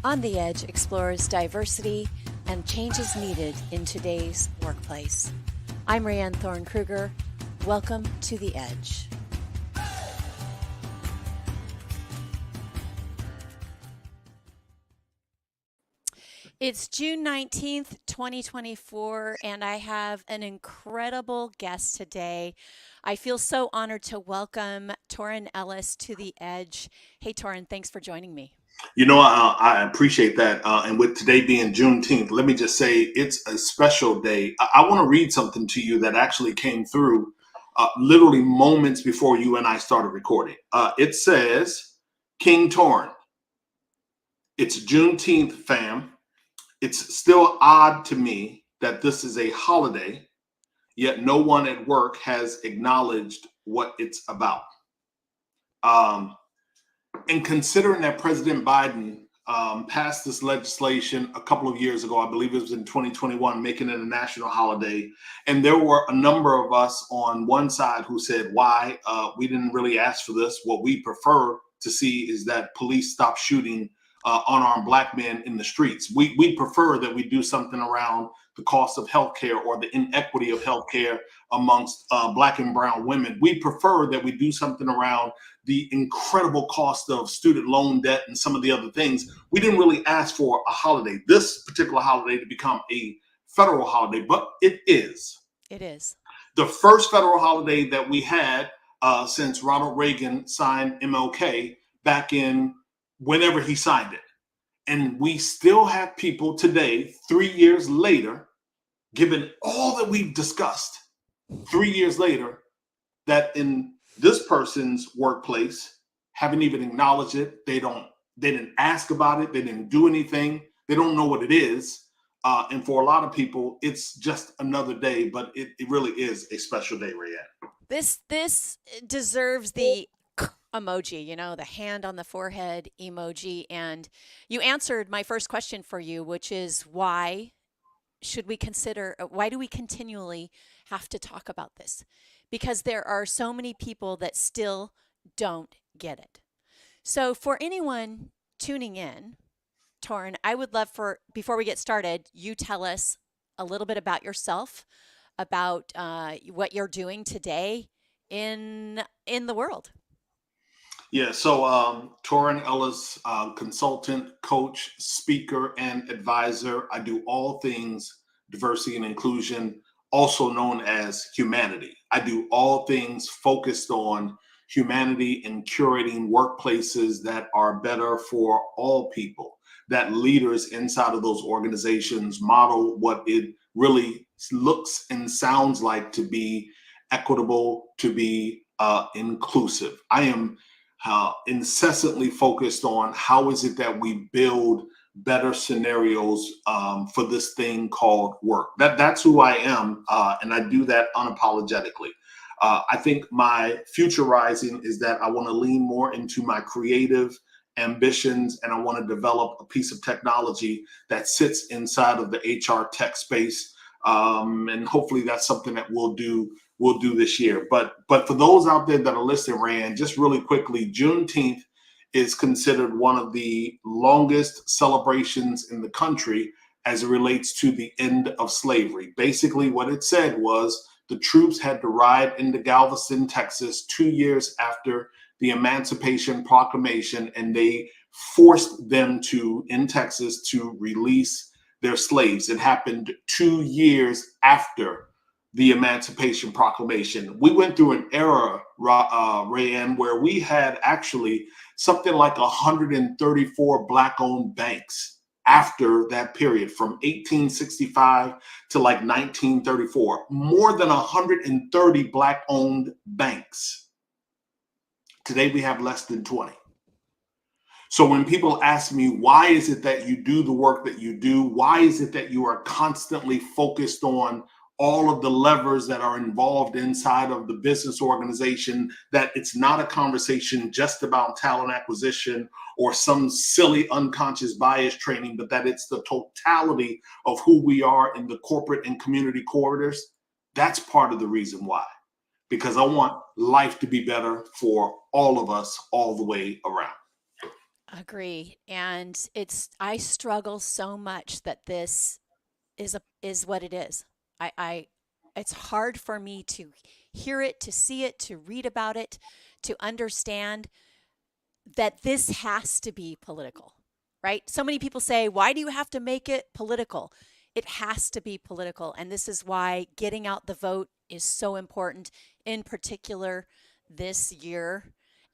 On the Edge explores diversity and changes needed in today's workplace. I'm Rayanne Thorne-Kruger. Welcome to The Edge. It's June 19th, 2024, and I have an incredible guest today. I feel so honored to welcome Torin Ellis to The Edge. Hey, Torin, thanks for joining me. I appreciate that. And with today being Juneteenth, let me just say it's a special day. I want to read something to you that actually came through literally moments before you and I started recording. It says, King Torin, it's Juneteenth, fam. It's still odd to me that this is a holiday, yet no one at work has acknowledged what it's about. And considering that President Biden passed this legislation a couple of years ago, I believe it was in 2021, making it a national holiday. And there were a number of us on one side who said, why? We didn't really ask for this. What we prefer to see is that police stop shooting unarmed Black men in the streets. We prefer that we do something around the cost of healthcare or the inequity of healthcare amongst Black and brown women. We prefer that we do something around the incredible cost of student loan debt and some of the other things. We didn't really ask for a holiday, this particular holiday, to become a federal holiday, but it is. It is. The first federal holiday that we had since Ronald Reagan signed MLK back in whenever he signed it. And we still have people today, 3 years later, given all that we've discussed, 3 years later, that in this person's workplace haven't even acknowledged it. They didn't ask about it. They didn't do anything. They don't know what it is. And for a lot of people, it's just another day, but it really is a special day, Rayanne. This deserves the emoji, the hand on the forehead emoji. And you answered my first question for you, which is why do we continually have to talk about this? Because there are so many people that still don't get it. So for anyone tuning in, Torin, I would love before we get started, you tell us a little bit about yourself, about what you're doing today in the world. Yeah, so Torin Ellis, consultant, coach, speaker, and advisor. I do all things diversity and inclusion, also known as humanity. I do all things focused on humanity and curating workplaces that are better for all people, that leaders inside of those organizations model what it really looks and sounds like to be equitable, to be inclusive. I am incessantly focused on how is it that we build better scenarios for this thing called work. That's who I am, and I do that unapologetically. I think my future rising is that I want to lean more into my creative ambitions, and I want to develop a piece of technology that sits inside of the HR tech space, and hopefully that's something that we'll do this year. But for those out there that are listening, Rand, just really quickly, Juneteenth is considered one of the longest celebrations in the country as it relates to the end of slavery. Basically, what it said was the troops had to ride into Galveston, Texas, 2 years after the Emancipation Proclamation, and they forced them in Texas to release their slaves. It happened 2 years after the Emancipation Proclamation. We went through an era, Rayanne, where we had actually something like 134 Black-owned banks after that period, from 1865 to like 1934. More than 130 Black-owned banks. Today we have less than 20. So when people ask me, why is it that you do the work that you do? Why is it that you are constantly focused on all of the levers that are involved inside of the business organization, that it's not a conversation just about talent acquisition or some silly unconscious bias training, but that it's the totality of who we are in the corporate and community corridors? That's part of the reason why, because I want life to be better for all of us all the way around. Agree. And I struggle so much that this is what it is. I it's hard for me to hear it, to see it, to read about it, to understand that this has to be political, right? So many people say, why do you have to make it political? It has to be political. And this is why getting out the vote is so important, in particular this year,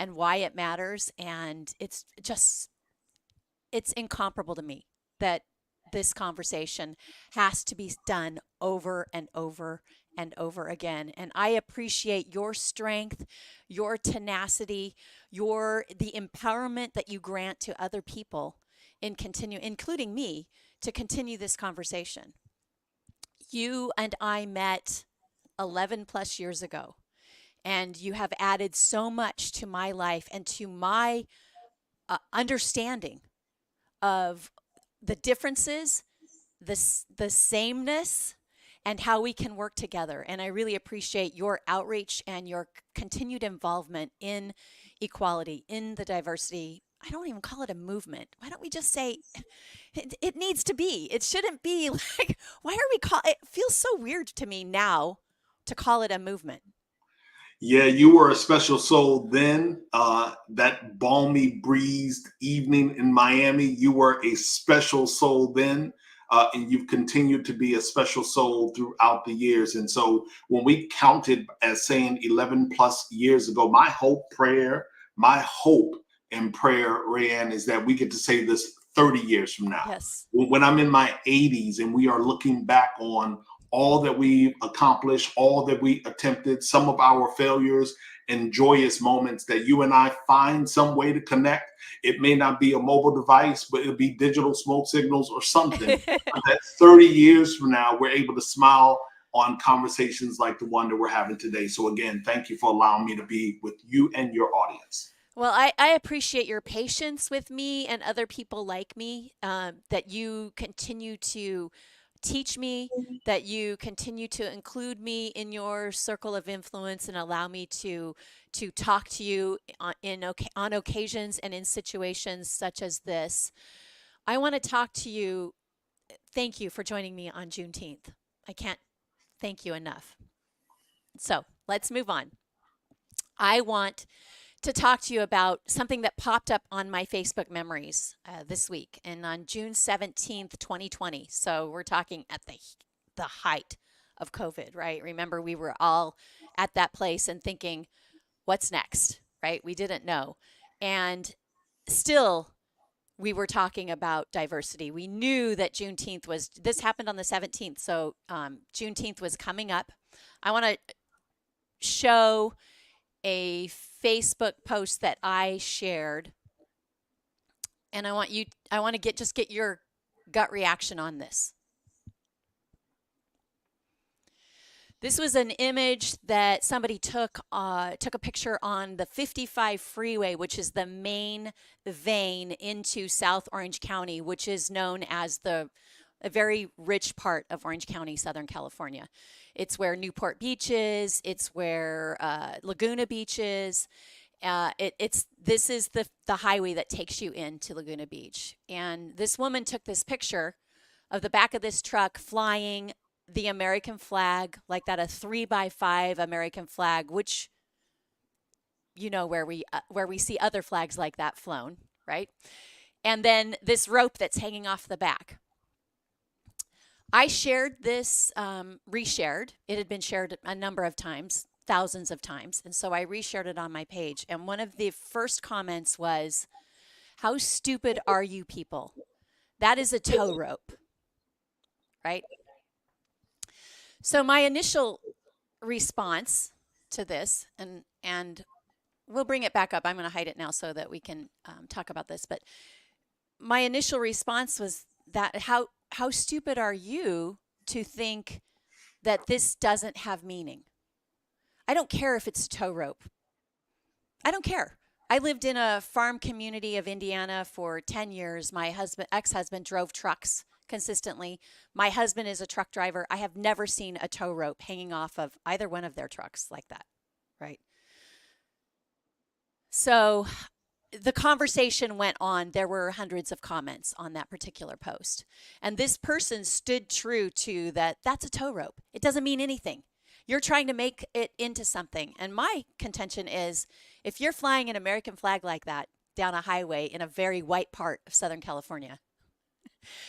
and why it matters. And it's incomparable to me that this conversation has to be done over and over and over again. And I appreciate your strength, your tenacity, the empowerment that you grant to other people including me, to continue this conversation. You and I met 11 plus years ago, and you have added so much to my life and to my understanding of the differences, the sameness, and how we can work together. And I really appreciate your outreach and your continued involvement in equality, in the diversity. I don't even call it a movement. Why don't we just say it needs to be? It shouldn't be like, why are we it feels so weird to me now to call it a movement. Yeah, you were a special soul then. That balmy breezed evening in Miami, you were a special soul then. And you've continued to be a special soul throughout the years. And so when we counted as saying 11 plus years ago, my hope and prayer, Rayanne, is that we get to say this 30 years from now. Yes. When I'm in my 80s and we are looking back on all that we accomplished, all that we attempted, some of our failures and joyous moments, that you and I find some way to connect. It may not be a mobile device, but it'll be digital smoke signals or something. That 30 years from now, we're able to smile on conversations like the one that we're having today. So again, thank you for allowing me to be with you and your audience. Well, I appreciate your patience with me and other people like me, that you continue to teach me, that you continue to include me in your circle of influence and allow me to talk to you on occasions and in situations such as this. I want to talk to you. Thank you for joining me on Juneteenth. I can't thank you enough. So let's move on. I want to talk to you about something that popped up on my Facebook memories this week, and on June 17th, 2020. So we're talking at the height of COVID, right? Remember, we were all at that place and thinking, what's next, right? We didn't know. And still, we were talking about diversity. We knew that this happened on the 17th. So Juneteenth was coming up. I want to show a Facebook post that I shared, and I want to get your gut reaction on this. This was an image that somebody took a picture on the 55 freeway, which is the main vein into South Orange County, which is known as a very rich part of Orange County, Southern California. It's where Newport Beach is. It's where Laguna Beach is. This is the highway that takes you into Laguna Beach. And this woman took this picture of the back of this truck flying the American flag, like that, a 3x5 American flag, which, where we see other flags like that flown, right? And then this rope that's hanging off the back. I shared this, reshared. It had been shared a number of times, thousands of times. And so I reshared it on my page. And one of the first comments was, "How stupid are you people? That is a tow rope," right? So my initial response to this, and we'll bring it back up. I'm going to hide it now so that we can talk about this. But my initial response was that how stupid are you to think that this doesn't have meaning? I don't care if it's a tow rope. I don't care. I lived in a farm community of Indiana for 10 years. My ex-husband drove trucks consistently. My husband is a truck driver. I have never seen a tow rope hanging off of either one of their trucks like that, right? So the conversation went on. There were hundreds of comments on that particular post. And this person stood true to that. That's a tow rope. It doesn't mean anything. You're trying to make it into something. And my contention is if you're flying an American flag like that down a highway in a very white part of Southern California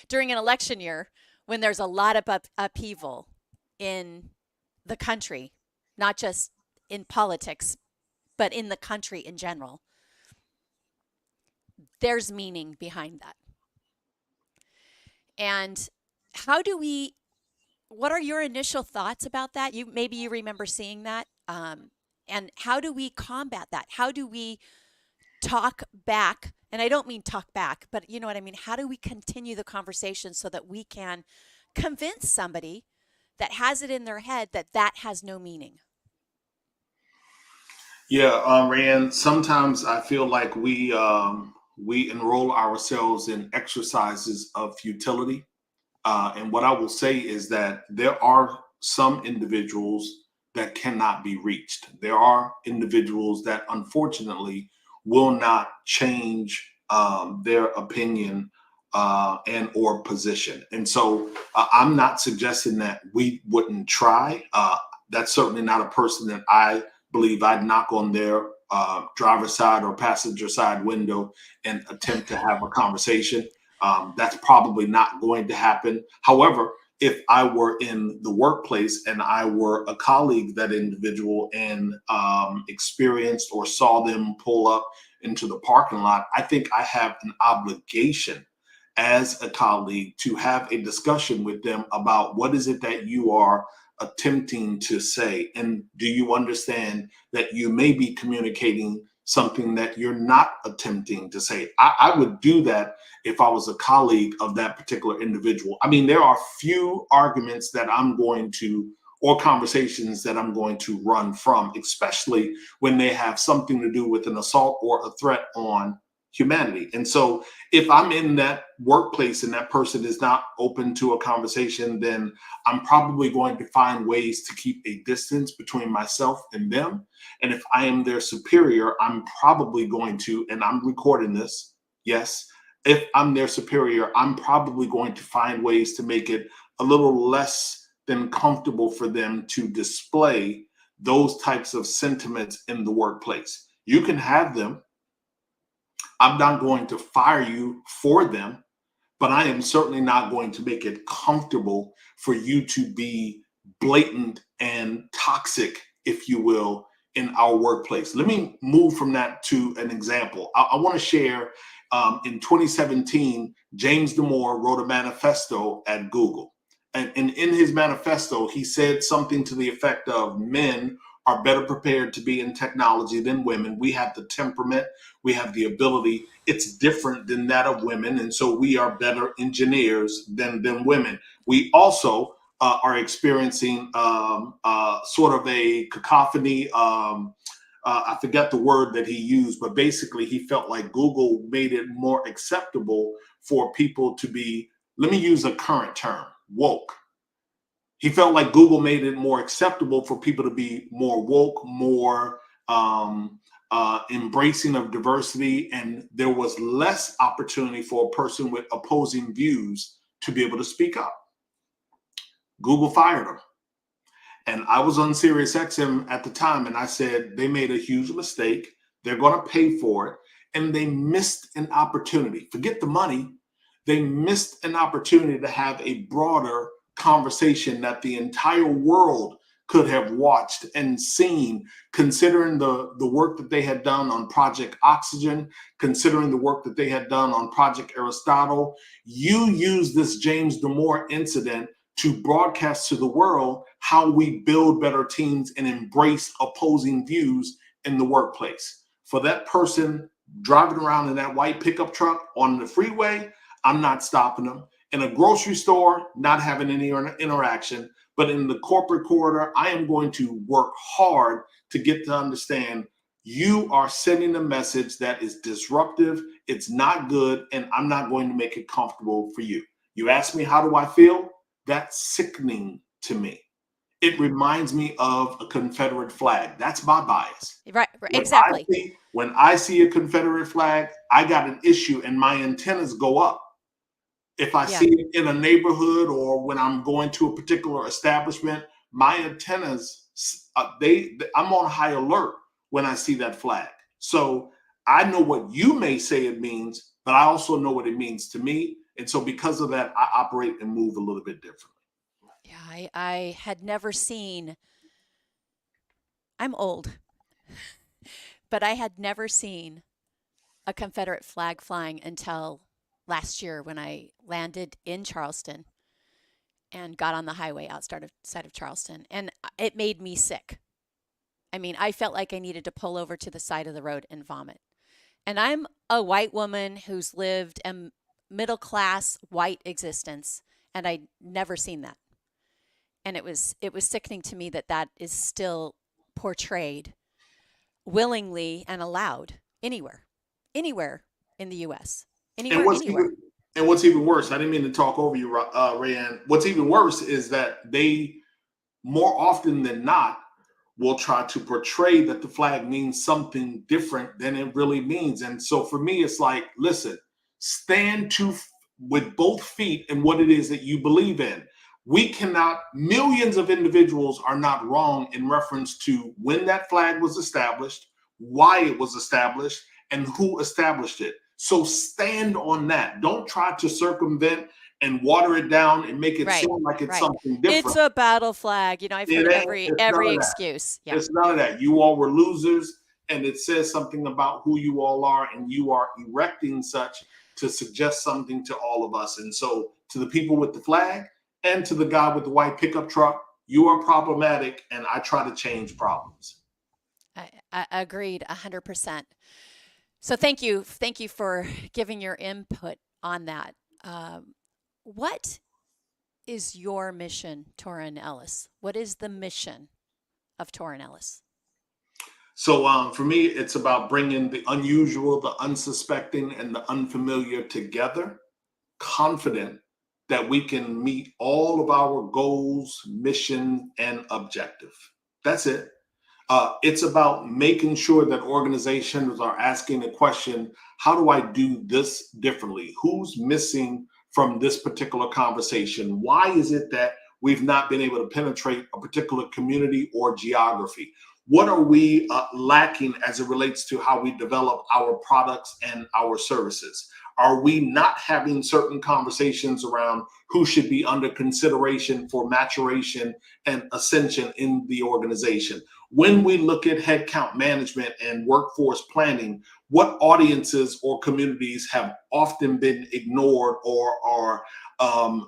during an election year when there's a lot of upheaval in the country, not just in politics, but in the country in general, there's meaning behind that. And how do we, what are your initial thoughts about that? Maybe you remember seeing that. And how do we combat that? How do we talk back? And I don't mean talk back, but you know what I mean? How do we continue the conversation so that we can convince somebody that has it in their head that that has no meaning? Yeah, Rand. Sometimes I feel like we enroll ourselves in exercises of futility, and what I will say is that there are some individuals that cannot be reached. There are individuals that unfortunately will not change their opinion and or position. And so I'm not suggesting that we wouldn't try. That's certainly not a person that I believe I'd knock on their driver's side or passenger side window and attempt to have a conversation. That's probably not going to happen. However, if I were in the workplace and I were a colleague, that individual, and experienced or saw them pull up into the parking lot, I think I have an obligation as a colleague to have a discussion with them about what is it that you are attempting to say. And do you understand that you may be communicating something that you're not attempting to say? I would do that if I was a colleague of that particular individual. I mean, there are few arguments that I'm going to, or conversations that I'm going to run from, especially when they have something to do with an assault or a threat on humanity. And so if I'm in that workplace and that person is not open to a conversation, then I'm probably going to find ways to keep a distance between myself and them. And if I am their superior, I'm probably going to, and I'm recording this, yes, if I'm their superior, I'm probably going to find ways to make it a little less than comfortable for them to display those types of sentiments in the workplace. You can have them. I'm not going to fire you for them, but I am certainly not going to make it comfortable for you to be blatant and toxic, if you will, in our workplace. Let me move from that to an example. I want to share in 2017, James Damore wrote a manifesto at Google. And in his manifesto, he said something to the effect of men are better prepared to be in technology than women. We have the temperament, we have the ability. It's different than that of women. And so we are better engineers than women. We also are experiencing sort of a cacophony. I forget the word that he used, but basically he felt like Google made it more acceptable for people to be, let me use a current term, woke. He felt like Google made it more acceptable for people to be more woke, more embracing of diversity, and there was less opportunity for a person with opposing views to be able to speak up. Google fired him. And I was on Sirius XM at the time, and I said, they made a huge mistake. They're going to pay for it. And they missed an opportunity. Forget the money. They missed an opportunity to have a broader conversation that the entire world could have watched and seen, considering the work that they had done on Project Oxygen, considering the work that they had done on Project Aristotle. You use this James Damore incident to broadcast to the world how we build better teams and embrace opposing views in the workplace. For that person driving around in that white pickup truck on the freeway, I'm not stopping them. In a grocery store, not having any interaction. But in the corporate corridor, I am going to work hard to get to understand you are sending a message that is disruptive. It's not good, and I'm not going to make it comfortable for you. You ask me, how do I feel? That's sickening to me. it reminds me of a Confederate flag. That's my bias. Right, right, exactly. When I see a Confederate flag, I got an issue and my antennas go up. If I Yeah. see it in a neighborhood or when I'm going to a particular establishment, my antennas, I'm on high alert when I see that flag. So I know what you may say it means, but I also know what it means to me. And so because of that, I operate and move a little bit differently. Yeah, I had never seen, I'm old, but I had never seen a Confederate flag flying until last year when I landed in Charleston and got on the highway outside of Charleston. And it made me sick. I mean, I felt like I needed to pull over to the side of the road and vomit. And I'm a white woman who's lived a middle class white existence, and I'd never seen that. And it was sickening to me that that is still portrayed willingly and allowed anywhere in the U.S. And Anywhere. what's even worse, I didn't mean to talk over you, Rayanne. What's even worse is that they more often than not will try to portray that the flag means something different than it really means. And so for me, it's like, listen, stand with both feet in what it is that you believe in. We cannot, millions of individuals are not wrong in reference to when that flag was established, why it was established, and who established it. So stand on that. Don't try to circumvent and water it down and make it Right, seem like it's right. something It's different. a battle flag. I've It heard ain't. It's none every of that. excuse. Yeah. It's none of that. You all were losers, and it says something about who you all are, and you are erecting such to suggest something to all of us. And so, to the people with the flag and to the guy with the white pickup truck, you are problematic, and I try to change problems. I agreed 100%. So thank you for giving your input on that. What is your mission, Torin Ellis? What is the mission of Torin Ellis? So for me, it's about bringing the unusual, the unsuspecting, and the unfamiliar together, confident that we can meet all of our goals, mission, and objective. That's it. It's about making sure that organizations are asking the question, how do I do this differently? Who's missing from this particular conversation? Why is it that we've not been able to penetrate a particular community or geography? What are we lacking as it relates to how we develop our products and our services? Are we not having certain conversations around who should be under consideration for maturation and ascension in the organization? When we look at headcount management and workforce planning, what audiences or communities have often been ignored or are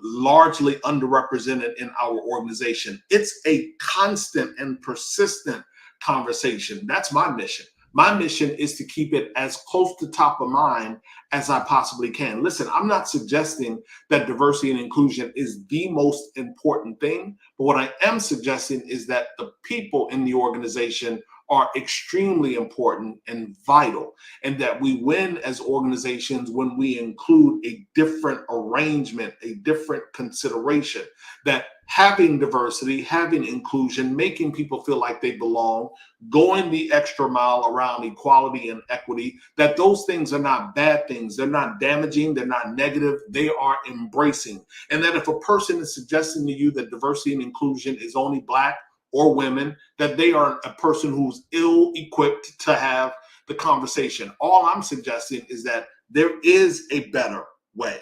largely underrepresented in our organization? It's a constant and persistent conversation. That's my mission. My mission is to keep it as close to top of mind as I possibly can. Listen, I'm not suggesting that diversity and inclusion is the most important thing, but what I am suggesting is that the people in the organization are extremely important and vital, and that we win as organizations when we include a different arrangement, a different consideration, that having diversity, having inclusion, making people feel like they belong, going the extra mile around equality and equity, that those things are not bad things. They're not damaging. They're not negative. They are embracing. And that if a person is suggesting to you that diversity and inclusion is only Black or women, that they are a person who's ill equipped to have the conversation. All I'm suggesting is that there is a better way.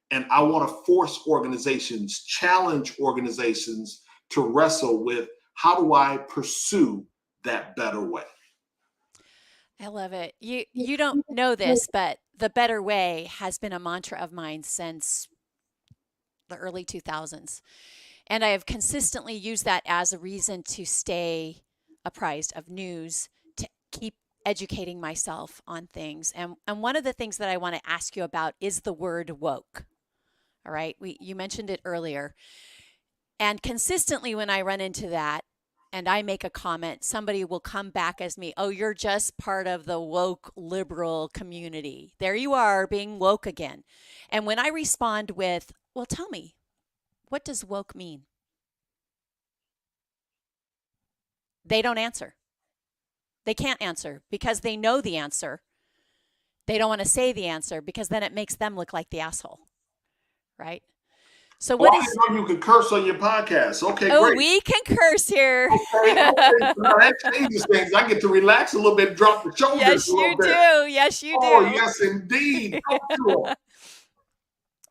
And I want to force organizations, challenge organizations to wrestle with, how do I pursue that better way? I love it. You don't know this, but the better way has been a mantra of mine since the early 2000s. And I have consistently used that as a reason to stay apprised of news, to keep educating myself on things. And one of the things that I want to ask you about is the word woke. All right. You mentioned it earlier. And consistently, when I run into that and I make a comment, somebody will come back as me, oh, you're just part of the woke liberal community. There you are being woke again. And when I respond with, well, tell me, what does woke mean? they don't answer. They can't answer because they know the answer. They don't want to say the answer because then it makes them look like the asshole, right? So Oh, what I is, didn't know you could curse on your podcast. Okay, oh, great. we can curse here. Okay, okay. Now that changes things. I get to relax a little bit, drop the shoulders Yes, a little you bit. do. Yes, you Oh, do. yes, indeed. Talk to 'em.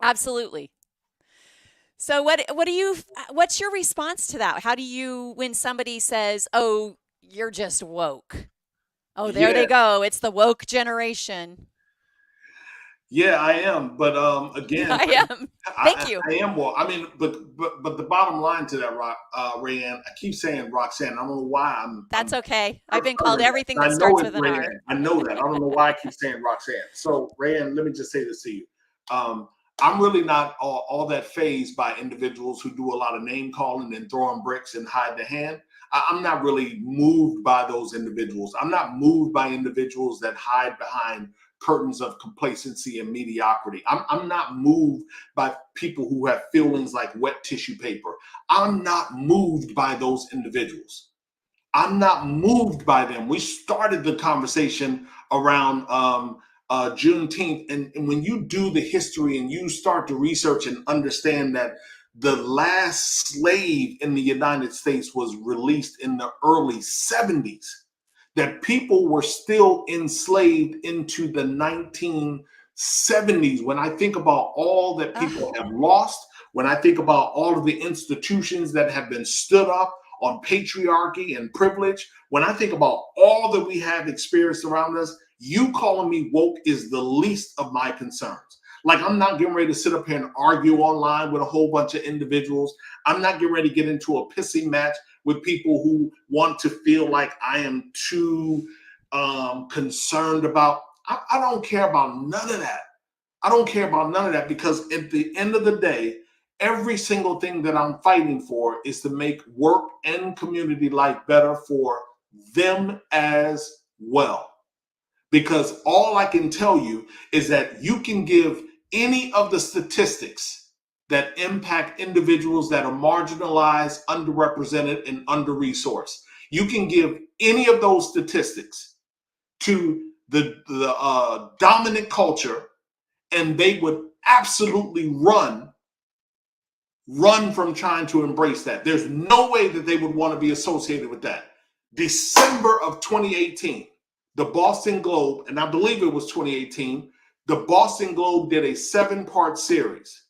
Absolutely. So what's your response to that? How do you, when somebody says, "Oh, you're just woke." Oh, there Yeah, they go. It's the woke generation. yeah, I am. But again, I am. Thank you. I am well. I mean, but the bottom line to that, Rayanne, I keep saying Roxanne. I don't know why That's I'm okay. I've been called perverted that. everything I that know starts it's with an R. Rayanne. I know that. I don't know why I keep saying Roxanne. So Rayanne, let me just say this to you. Um, I'm really not all that fazed by individuals who do a lot of name calling and throwing bricks and hide the hand. I'm not really moved by those individuals. I'm not moved by individuals that hide behind curtains of complacency and mediocrity. I'm not moved by people who have feelings like wet tissue paper. I'm not moved by those individuals. I'm not moved by them. We started the conversation around Juneteenth, and when you do the history and you start to research and understand that the last slave in the United States was released in the early 70s, that people were still enslaved into the 1970s. When I think about all that people have lost, when I think about all of the institutions that have been stood up on patriarchy and privilege, when I think about all that we have experienced around us, you calling me woke is the least of my concerns. Like, I'm not getting ready to sit up here and argue online with a whole bunch of individuals. I'm not getting ready to get into a pissing match with people who want to feel like I am too concerned about. I don't care about none of that. I don't care about none of that, because at the end of the day, every single thing that I'm fighting for is to make work and community life better for them as well. Because all I can tell you is that you can give any of the statistics that impact individuals that are marginalized, underrepresented, and under-resourced. You can give any of those statistics to the dominant culture, and they would absolutely run from trying to embrace that. There's no way that they would want to be associated with that. December of 2018, the Boston Globe, and I believe it was 2018, the Boston Globe did a 7-part series.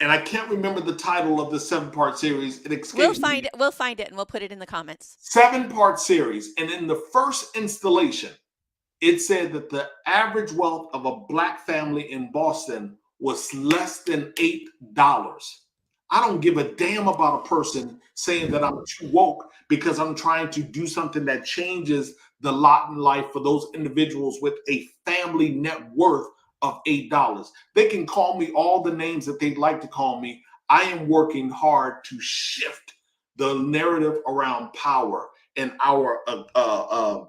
And I can't remember the title of the 7-part series. It escapes We'll me. find it. We'll find it and we'll put it in the comments. 7-part series. And in the first installation, it said that the average wealth of a Black family in Boston was less than $8. I don't give a damn about a person saying that I'm too woke because I'm trying to do something that changes the lot in life for those individuals with a family net worth of $8. They can call me all the names that they'd like to call me. I am working hard to shift the narrative around power and our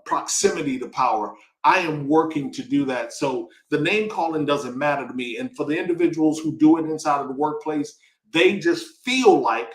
proximity to power. I am working to do that. So the name calling doesn't matter to me. And for the individuals who do it inside of the workplace, they just feel like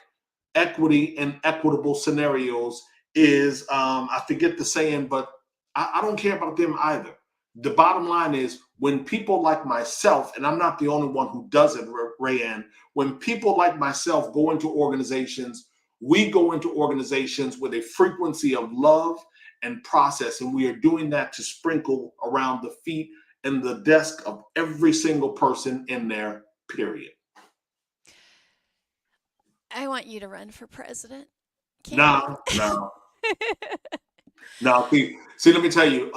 equity and equitable scenarios is, I forget the saying, but I don't care about them either. The bottom line is, when people like myself, and I'm not the only one who does it, Rayanne, when people like myself go into organizations, we go into organizations with a frequency of love and process, and we are doing that to sprinkle around the feet and the desk of every single person in there, period. I want you to run for president. No, no, no. See, let me tell you,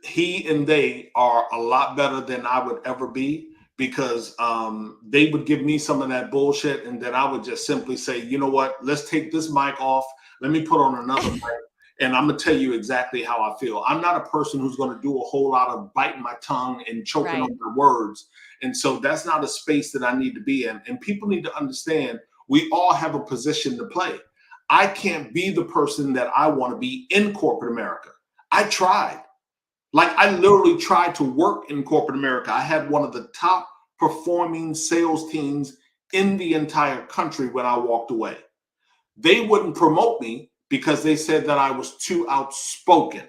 he and they are a lot better than I would ever be, because they would give me some of that bullshit, and then I would just simply say, you know what, let's take this mic off. Let me put on another mic, and I'm going to tell you exactly how I feel. I'm not a person who's going to do a whole lot of biting my tongue and choking Right. on my words. And so that's not a space that I need to be in. And people need to understand, we all have a position to play. I can't be the person that I want to be in corporate America. I tried. Like, I literally tried to work in corporate America. I had one of the top performing sales teams in the entire country when I walked away. They wouldn't promote me because they said that I was too outspoken,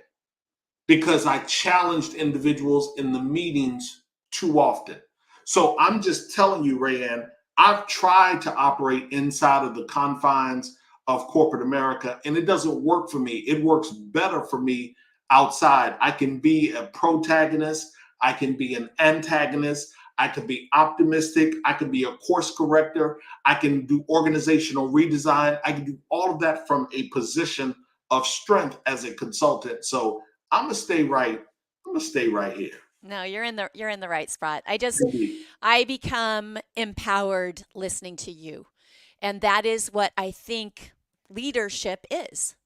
because I challenged individuals in the meetings too often. So I'm just telling you, Rayanne, I've tried to operate inside of the confines of corporate America, and it doesn't work for me. It works better for me outside. I can be a protagonist, I can be an antagonist, I can be optimistic, I can be a course corrector, I can do organizational redesign, I can do all of that from a position of strength as a consultant. So I'm gonna stay right. I'm gonna stay right here. No, you're in the right spot. Indeed. I become empowered listening to you. And that is what I think leadership is,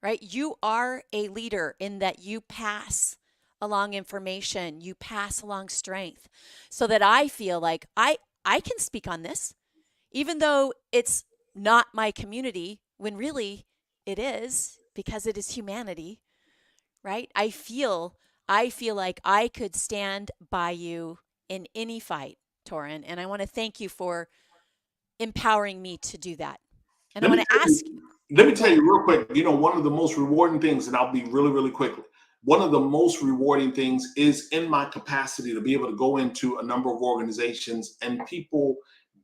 right? You are a leader in that you pass along information, you pass along strength, so that I feel like I can speak on this, even though it's not my community, when really it is, because it is humanity, right? I feel like I could stand by you in any fight, Torin, and I want to thank you for empowering me to do that. And I Let me want to tell ask, you, let me go tell ahead. you real quick. One of the most rewarding things, and I'll be really, really quickly. One of the most rewarding things is in my capacity to be able to go into a number of organizations and people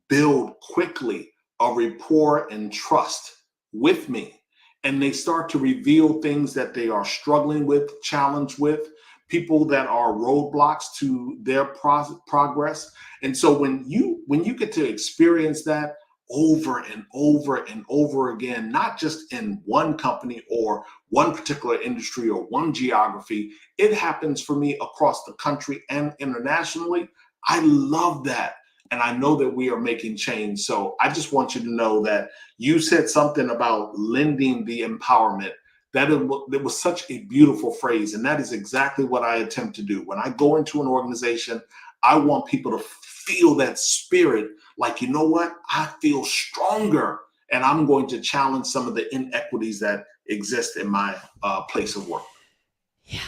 build quickly a rapport and trust with me. And they start to reveal things that they are struggling with, challenged with, people that are roadblocks to their progress. And so when you get to experience that over and over and over again, not just in one company or one particular industry or one geography, it happens for me across the country and internationally. I love that. And I know that we are making change. So I just want you to know that you said something about lending the empowerment. That was such a beautiful phrase. And that is exactly what I attempt to do. When I go into an organization, I want people to feel that spirit, like, you know what? I feel stronger, and I'm going to challenge some of the inequities that exist in my place of work. Yeah,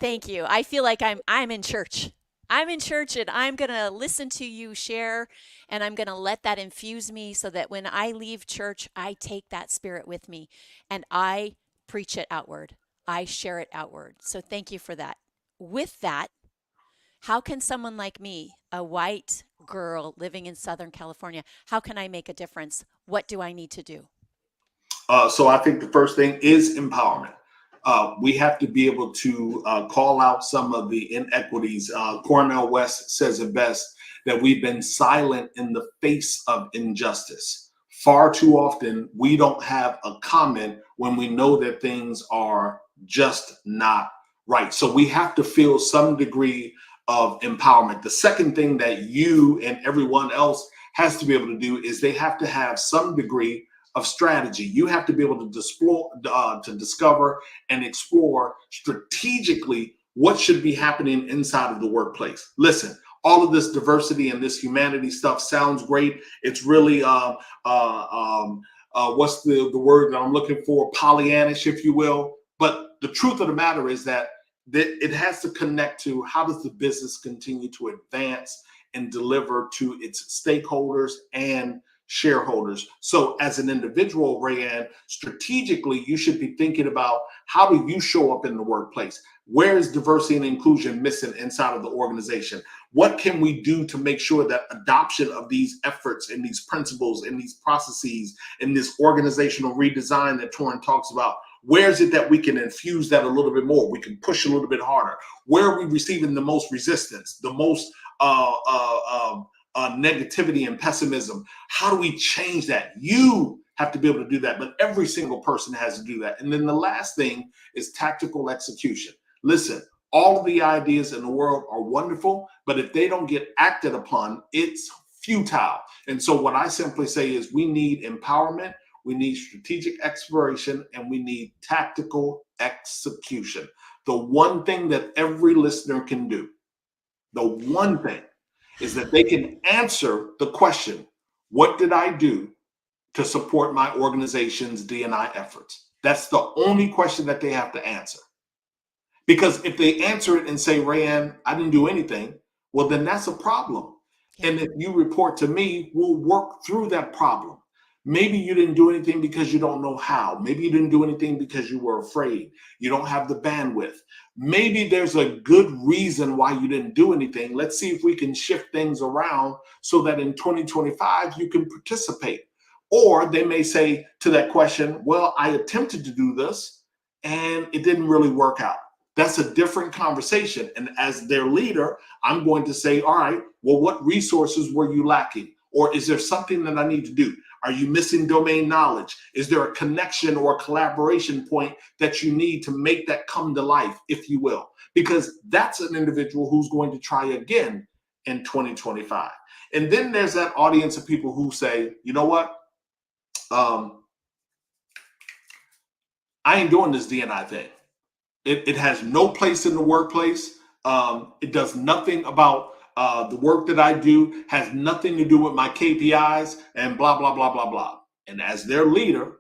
thank you. I feel like I'm in church. I'm in church and I'm going to listen to you share, and I'm going to let that infuse me so that when I leave church, I take that spirit with me and I preach it outward. I share it outward. So thank you for that. With that, how can someone like me, a white girl living in Southern California, how can I make a difference? What do I need to do? So I think the first thing is empowerment. We have to be able to call out some of the inequities. Cornel West says it best, that we've been silent in the face of injustice. Far too often, we don't have a comment when we know that things are just not right. So we have to feel some degree of empowerment. The second thing that you and everyone else has to be able to do is they have to have some degree of strategy. You have to be able to discover and explore strategically what should be happening inside of the workplace. Listen, all of this diversity and this humanity stuff sounds great. It's really what's the word that I'm looking for? Pollyannish, if you will. But the truth of the matter is that it has to connect to how does the business continue to advance and deliver to its stakeholders and shareholders. So as an individual, Rayanne, strategically, you should be thinking about how do you show up in the workplace? Where is diversity and inclusion missing inside of the organization? What can we do to make sure that adoption of these efforts and these principles and these processes and this organizational redesign that Torin talks about, where is it that we can infuse that a little bit more? We can push a little bit harder. Where are we receiving the most resistance, the most negativity and pessimism? How do we change that? You have to be able to do that, but every single person has to do that. And then the last thing is tactical execution. Listen, all of the ideas in the world are wonderful, but if they don't get acted upon, it's futile. And so what I simply say is we need empowerment, we need strategic exploration, and we need tactical execution. The one thing that every listener can do, the one thing is that they can answer the question, what did I do to support my organization's D&I efforts? That's the only question that they have to answer. Because if they answer it and say, Rayanne, I didn't do anything, well, then that's a problem. Yeah. And if you report to me, we'll work through that problem. Maybe you didn't do anything because you don't know how. Maybe you didn't do anything because you were afraid. You don't have the bandwidth. Maybe there's a good reason why you didn't do anything. Let's see if we can shift things around so that in 2025 you can participate. Or they may say to that question, well, I attempted to do this and it didn't really work out. That's a different conversation. And as their leader, I'm going to say, all right, well, what resources were you lacking? Or is there something that I need to do? Are you missing domain knowledge? Is there a connection or a collaboration point that you need to make that come to life, if you will? Because that's an individual who's going to try again in 2025. And then there's that audience of people who say, you know what? Um, I ain't doing this D&I thing. It has no place in the workplace. It does nothing about the work that I do, has nothing to do with my KPIs and blah, blah, blah, blah, blah. And as their leader,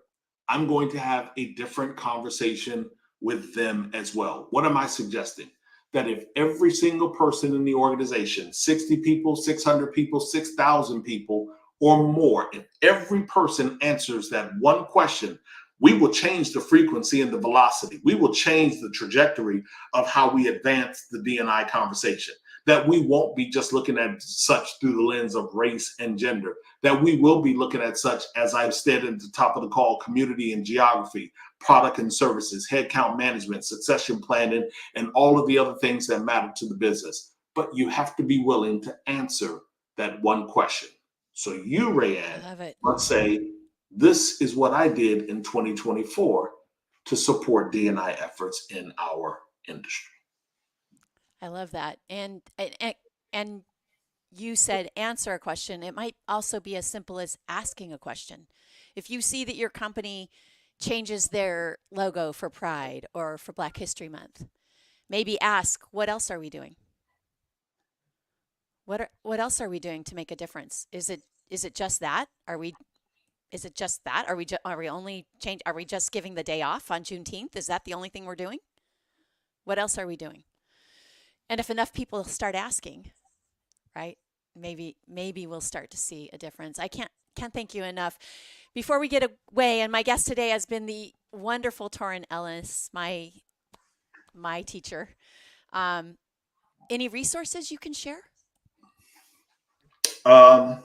I'm going to have a different conversation with them as well. What am I suggesting? That if every single person in the organization, 60 people, 600 people, 6,000 people, or more, if every person answers that one question, we will change the frequency and the velocity. We will change the trajectory of how we advance the D&I conversation. That we won't be just looking at such through the lens of race and gender. That we will be looking at such, as I've said at the top of the call, community and geography, product and services, headcount management, succession planning, and all of the other things that matter to the business. But you have to be willing to answer that one question. So you, I Rayanne, love it. let's say, this is what I did in 2024 to support D&I efforts in our industry. I love that. And you said answer a question. It might also be as simple as asking a question. If you see that your company changes their logo for Pride or for Black History Month, maybe ask, what else are we doing? What else are we doing to make a difference? Is it just that? Is it just that? Are we only change? Are we just giving the day off on Juneteenth? Is that the only thing we're doing? What else are we doing? And if enough people start asking, right? Maybe we'll start to see a difference. I can't thank you enough. Before we get away, and my guest today has been the wonderful Torin Ellis, my teacher. Um, any resources you can share? Um,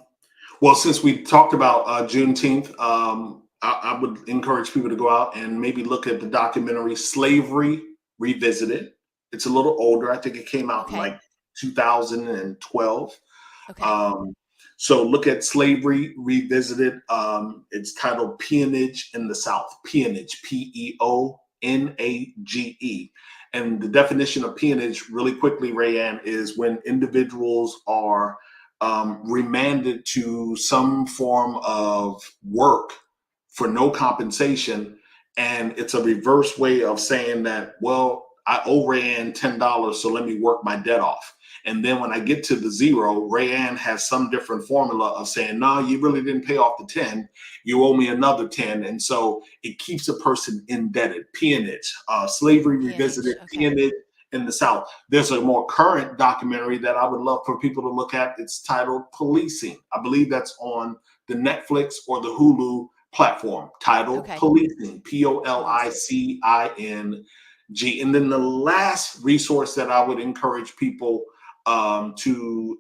well, since we talked about Juneteenth, I would encourage people to go out and maybe look at the documentary Slavery Revisited. It's a little older. I think it came out in Okay. like 2012. Okay. Um, so look at Slavery Revisited. It's titled Peonage in the South. Peonage, Peonage. And the definition of peonage, really quickly, Rayanne, is when individuals are remanded to some form of work for no compensation. And it's a reverse way of saying that, well, I owe Rayanne $10, so let me work my debt off. And then when I get to the zero, Rayanne has some different formula of saying, no, you really didn't pay off the 10. You owe me another 10. And so it keeps a person indebted. Peonage, Slavery Revisited, Peonage. Okay. Peonage in the South. There's a more current documentary that I would love for people to look at. It's titled Policing. I believe that's on the Netflix or the Hulu platform, titled Okay. Policing, Policing. Policing. And then the last resource that I would encourage people to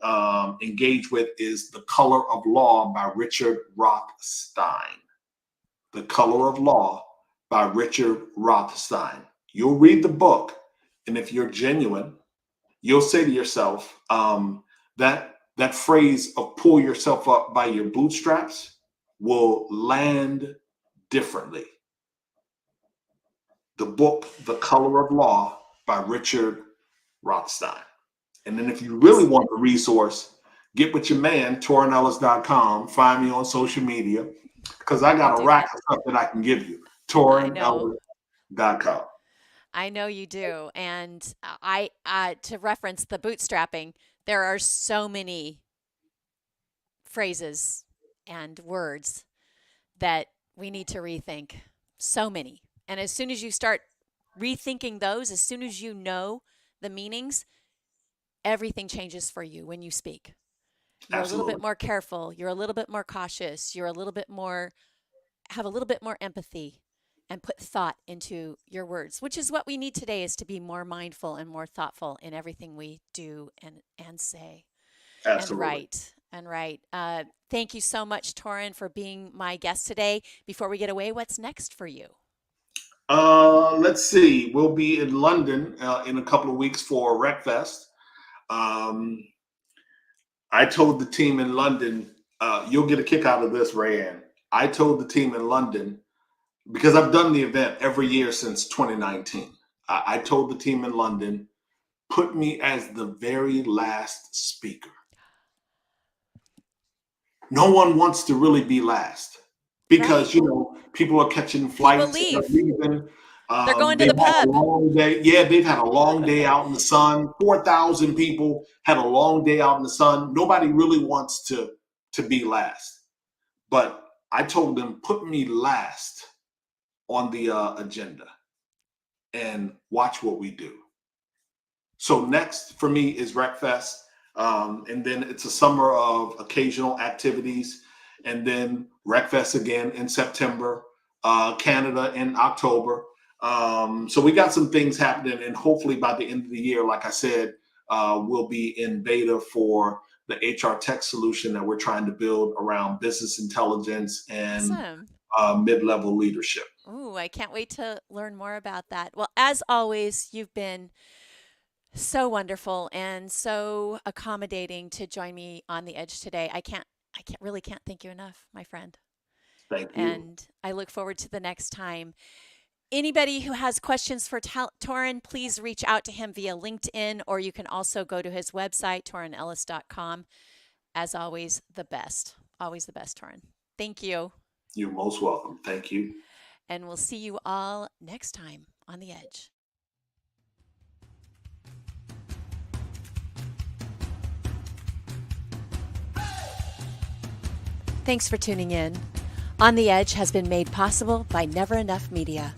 engage with is The Color of Law by Richard Rothstein. The Color of Law by Richard Rothstein. You'll read the book, and if you're genuine, you'll say to yourself, that phrase of pull yourself up by your bootstraps will land differently. The book, The Color of Law by Richard Rothstein. And then if you really This want the resource, get with your man, torinellis.com. Find me on social media because I I got a do. rack of stuff that I can give you. I know. torinellis.com. I know you do. And to reference the bootstrapping, there are so many phrases and words that we need to rethink. So many. And as soon as you start rethinking those, as soon as you know the meanings, everything changes for you when you speak. You're a little bit Absolutely. more careful. You're a little bit more cautious. You're a little bit more, have a little bit more empathy and put thought into your words, which is what we need today is to be more mindful and more thoughtful in everything we do and say and Absolutely. write and write. Thank you so much, Torin, for being my guest today. Before we get away, what's next for you? Let's see. We'll be in London in a couple of weeks for RecFest. Um, I told the team in London, you'll get a kick out of this, Rayanne. I told the team in London, because I've done the event every year since 2019. I told the team in London, put me as the very last speaker. No one wants to really be last Right. because, people are catching People flights and they're leave. leaving. They're going to They've the had a pub. long day. Yeah, they've had a long day out in the sun. 4,000 people had a long day out in the sun. Nobody really wants to be last. But I told them, put me last on the agenda and watch what we do. So next for me is RecFest. And then it's a summer of occasional activities. And then RecFest again in September, Canada in October. So we got some things happening. And hopefully by the end of the year, like I said, we'll be in beta for the HR tech solution that we're trying to build around business intelligence and Awesome. mid-level leadership. Ooh, I can't wait to learn more about that. Well, as always, you've been so wonderful and so accommodating to join me on the edge today. I can't thank you enough, my friend. Thank you. And I look forward to the next time. Anybody who has questions for Torin, please reach out to him via LinkedIn, or you can also go to his website, torinellis.com. As always, the best. Always the best, Torin. Thank you. You're most welcome. Thank you. And we'll see you all next time on The Edge. Thanks for tuning in. On the Edge has been made possible by Never Enough Media.